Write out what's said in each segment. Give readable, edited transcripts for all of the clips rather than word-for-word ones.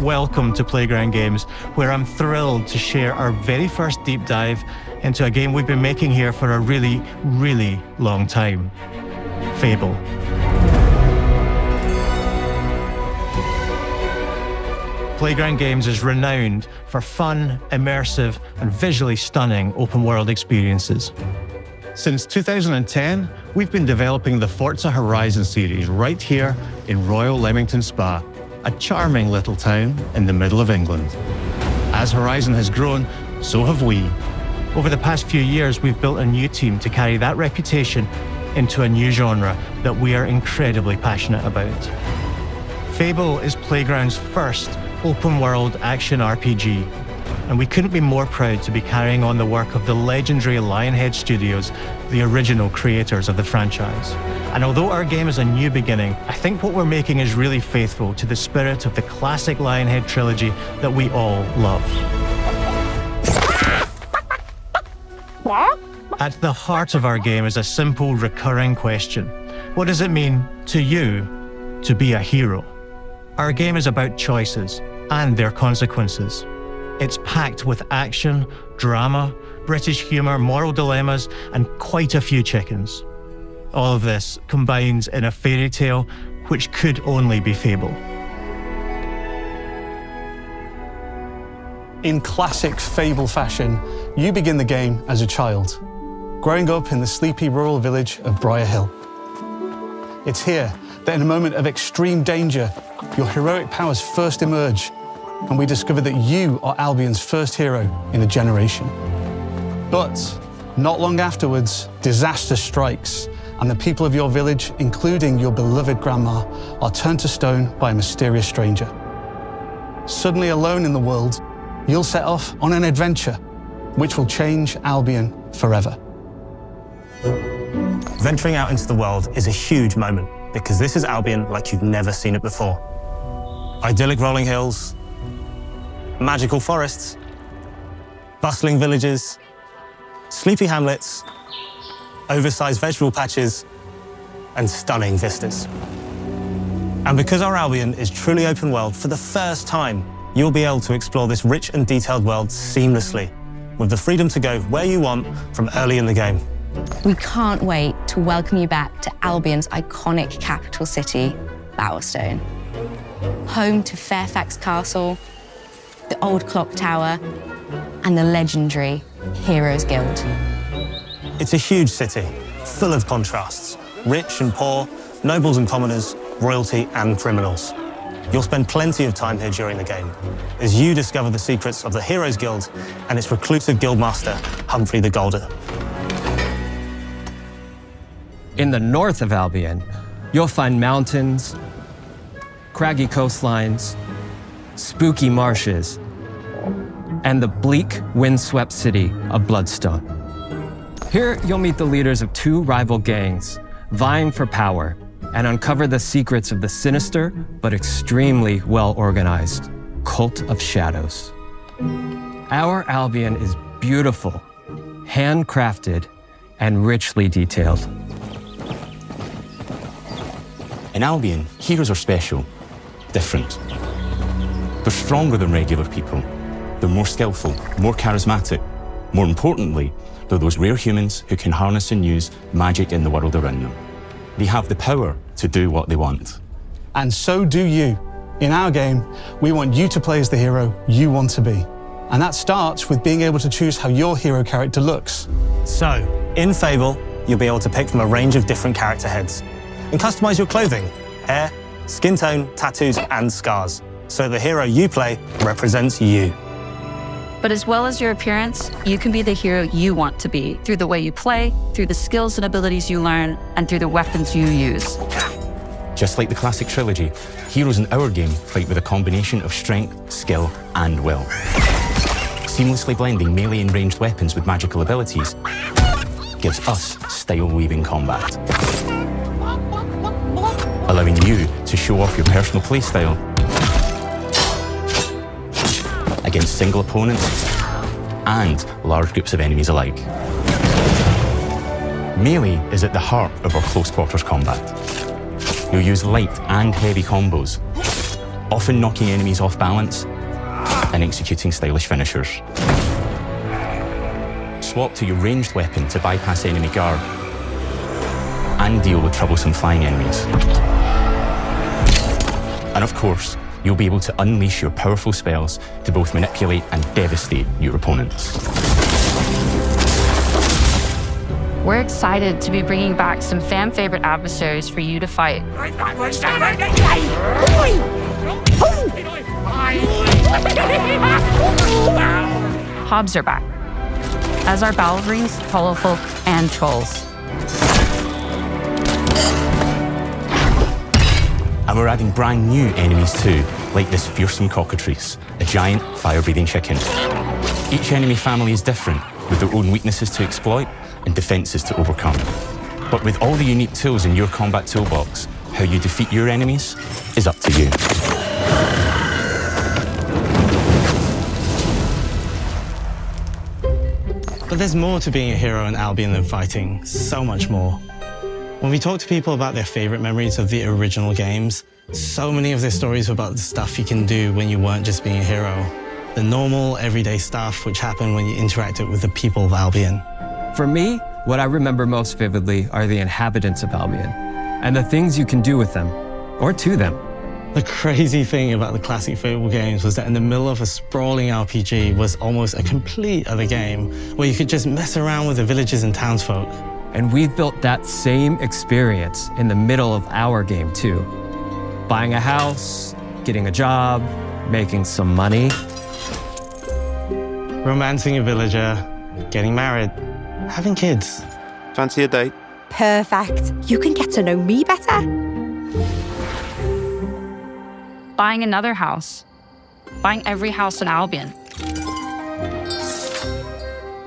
Welcome to Playground Games, where I'm thrilled to share our very first deep dive into a game we've been making here for a really, really long time. FABLE. Playground Games is renowned for fun, immersive, and visually stunning open-world experiences. Since 2010, we've been developing the Forza Horizon series right here in Royal Leamington Spa, a charming little town in the middle of England. As Horizon has grown, so have we. Over the past few years, we've built a new team to carry that reputation into a new genre that we are incredibly passionate about. FABLE is Playground's first open-world action RPG, and we couldn't be more proud to be carrying on the work of the legendary Lionhead Studios, the original creators of the franchise. And although our game is a new beginning, I think what we're making is really faithful to the spirit of the classic Lionhead trilogy that we all love. At the heart of our game is a simple, recurring question. What does it mean to you to be a hero? Our game is about choices and their consequences. It's packed with action, drama, British humour, moral dilemmas, and quite a few chickens. All of this combines in a fairy tale which could only be FABLE. In classic FABLE fashion, you begin the game as a child, growing up in the sleepy rural village of Briar Hill. It's here that in a moment of extreme danger, your heroic powers first emerge, and we discover that you are Albion's first hero in a generation. But not long afterwards, disaster strikes, and the people of your village, including your beloved grandma, are turned to stone by a mysterious stranger. Suddenly alone in the world, you'll set off on an adventure which will change Albion forever. Venturing out into the world is a huge moment, because this is Albion like you've never seen it before. Idyllic rolling hills, magical forests, bustling villages, sleepy hamlets, oversized vegetable patches, and stunning vistas. And because our Albion is truly open world, for the first time, you'll be able to explore this rich and detailed world seamlessly, with the freedom to go where you want from early in the game. We can't wait to welcome you back to Albion's iconic capital city, Bowerstone. Home to Fairfax Castle, the old clock tower, and the legendary Heroes Guild. It's a huge city, full of contrasts. Rich and poor, nobles and commoners, royalty and criminals. You'll spend plenty of time here during the game, as you discover the secrets of the Heroes Guild and its reclusive guildmaster, Humphrey the Golder. In the north of Albion, you'll find mountains, craggy coastlines, spooky marshes, and the bleak, windswept city of Bloodstone. Here, you'll meet the leaders of two rival gangs, vying for power, and uncover the secrets of the sinister but extremely well-organized Cult of Shadows. Our Albion is beautiful, handcrafted, and richly detailed. In Albion, heroes are special, different. They're stronger than regular people. They're more skillful, more charismatic. More importantly, they're those rare humans who can harness and use magic in the world around them. They have the power to do what they want. And so do you. In our game, we want you to play as the hero you want to be. And that starts with being able to choose how your hero character looks. So, in FABLE, you'll be able to pick from a range of different character heads and customize your clothing, hair, skin tone, tattoos, and scars, so the hero you play represents you. But as well as your appearance, you can be the hero you want to be through the way you play, through the skills and abilities you learn, and through the weapons you use. Just like the classic trilogy, heroes in our game fight with a combination of strength, skill, and will. Seamlessly blending melee and ranged weapons with magical abilities gives us style-weaving combat, allowing you to show off your personal playstyle against single opponents and large groups of enemies alike. Melee is at the heart of our close quarters combat. You'll use light and heavy combos, often knocking enemies off balance and executing stylish finishers. Swap to your ranged weapon to bypass enemy guard and deal with troublesome flying enemies. And of course, you'll be able to unleash your powerful spells to both manipulate and devastate your opponents. We're excited to be bringing back some fan-favorite adversaries for you to fight. Hobbs are back, as are Balverines, Hollowfolk, and Trolls. And we're adding brand new enemies too, like this fearsome cockatrice, a giant fire-breathing chicken. Each enemy family is different, with their own weaknesses to exploit and defenses to overcome. But with all the unique tools in your combat toolbox, how you defeat your enemies is up to you. But there's more to being a hero in Albion than fighting, so much more. When we talk to people about their favorite memories of the original games, so many of their stories were about the stuff you can do when you weren't just being a hero. The normal, everyday stuff which happened when you interacted with the people of Albion. For me, what I remember most vividly are the inhabitants of Albion and the things you can do with them, or to them. The crazy thing about the classic FABLE games was that in the middle of a sprawling RPG was almost a complete other game where you could just mess around with the villagers and townsfolk. And we've built that same experience in the middle of our game too. Buying a house, getting a job, making some money. Romancing a villager, getting married, having kids. Fancy a date? Perfect. You can get to know me better. Buying another house. Buying every house in Albion.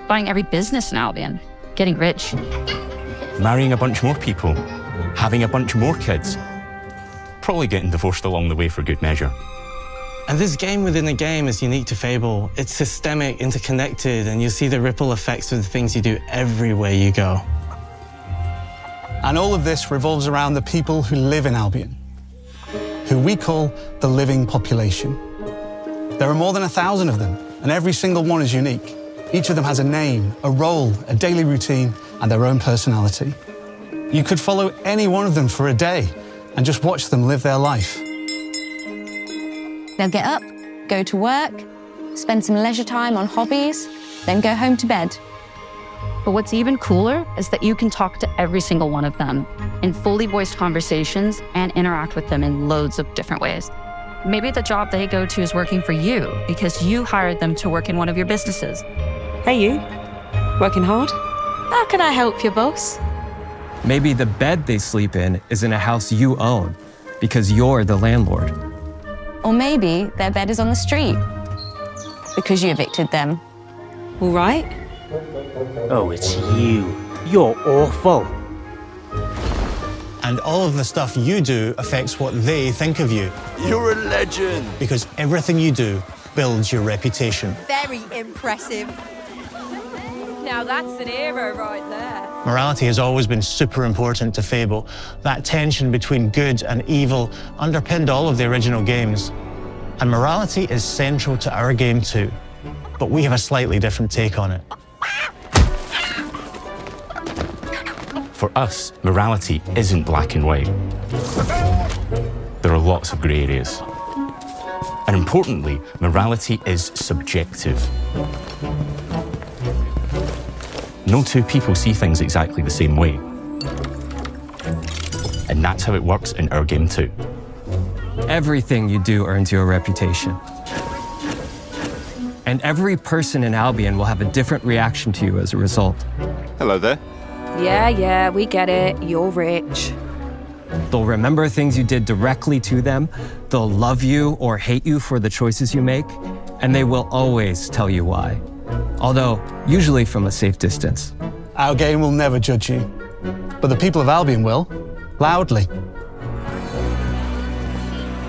Buying every business in Albion. Getting rich. Marrying a bunch more people, having a bunch more kids, probably getting divorced along the way for good measure. And this game within a game is unique to FABLE. It's systemic, interconnected, and you see the ripple effects of the things you do everywhere you go. And all of this revolves around the people who live in Albion, who we call the living population. There are more than 1,000 of them, and every single one is unique. Each of them has a name, a role, a daily routine, and their own personality. You could follow any one of them for a day and just watch them live their life. They'll get up, go to work, spend some leisure time on hobbies, then go home to bed. But what's even cooler is that you can talk to every single one of them in fully voiced conversations and interact with them in loads of different ways. Maybe the job they go to is working for you because you hired them to work in one of your businesses. Hey, you. Working hard? How can I help you, boss? Maybe the bed they sleep in is in a house you own because you're the landlord. Or maybe their bed is on the street because you evicted them. All right. Oh, it's you. You're awful. And all of the stuff you do affects what they think of you. You're a legend! Because everything you do builds your reputation. Very impressive. Now that's an hero right there. Morality has always been super important to FABLE. That tension between good and evil underpinned all of the original games. And morality is central to our game too. But we have a slightly different take on it. For us, morality isn't black and white. There are lots of grey areas. And importantly, morality is subjective. No two people see things exactly the same way. And that's how it works in our game too. Everything you do earns you a reputation. And every person in Albion will have a different reaction to you as a result. Hello there. Yeah, we get it. You're rich. They'll remember things you did directly to them, they'll love you or hate you for the choices you make, and they will always tell you why. Although, usually from a safe distance. Our game will never judge you, but the people of Albion will, loudly.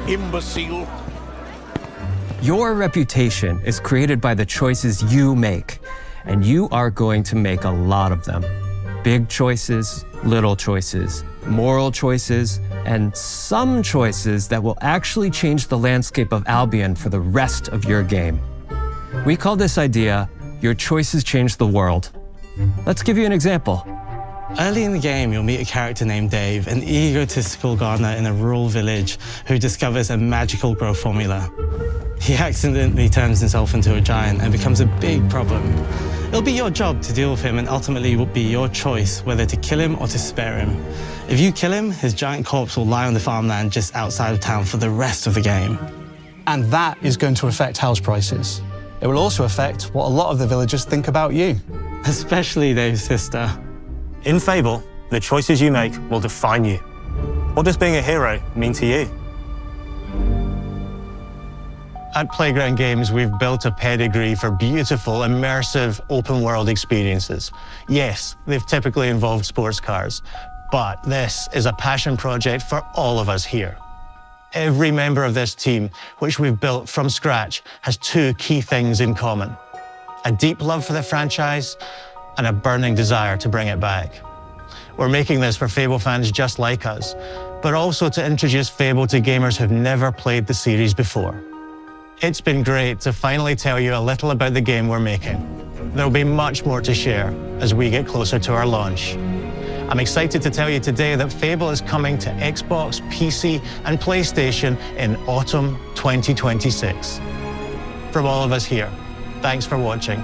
Imbecile. Your reputation is created by the choices you make, and you are going to make a lot of them. Big choices, little choices, moral choices, and some choices that will actually change the landscape of Albion for the rest of your game. We call this idea, Your Choices Change the World. Let's give you an example. Early in the game, you'll meet a character named Dave, an egotistical gardener in a rural village who discovers a magical growth formula. He accidentally turns himself into a giant and becomes a big problem. It'll be your job to deal with him, and ultimately it will be your choice whether to kill him or to spare him. If you kill him, his giant corpse will lie on the farmland just outside of town for the rest of the game. And that is going to affect house prices. It will also affect what a lot of the villagers think about you. Especially Dave's sister. In Fable, the choices you make will define you. What does being a hero mean to you? At Playground Games, we've built a pedigree for beautiful, immersive, open-world experiences. Yes, they've typically involved sports cars, but this is a passion project for all of us here. Every member of this team, which we've built from scratch, has two key things in common: a deep love for the franchise and a burning desire to bring it back. We're making this for Fable fans just like us, but also to introduce Fable to gamers who've never played the series before. It's been great to finally tell you a little about the game we're making. There'll be much more to share as we get closer to our launch. I'm excited to tell you today that Fable is coming to Xbox, PC, and PlayStation in autumn 2026. From all of us here, thanks for watching.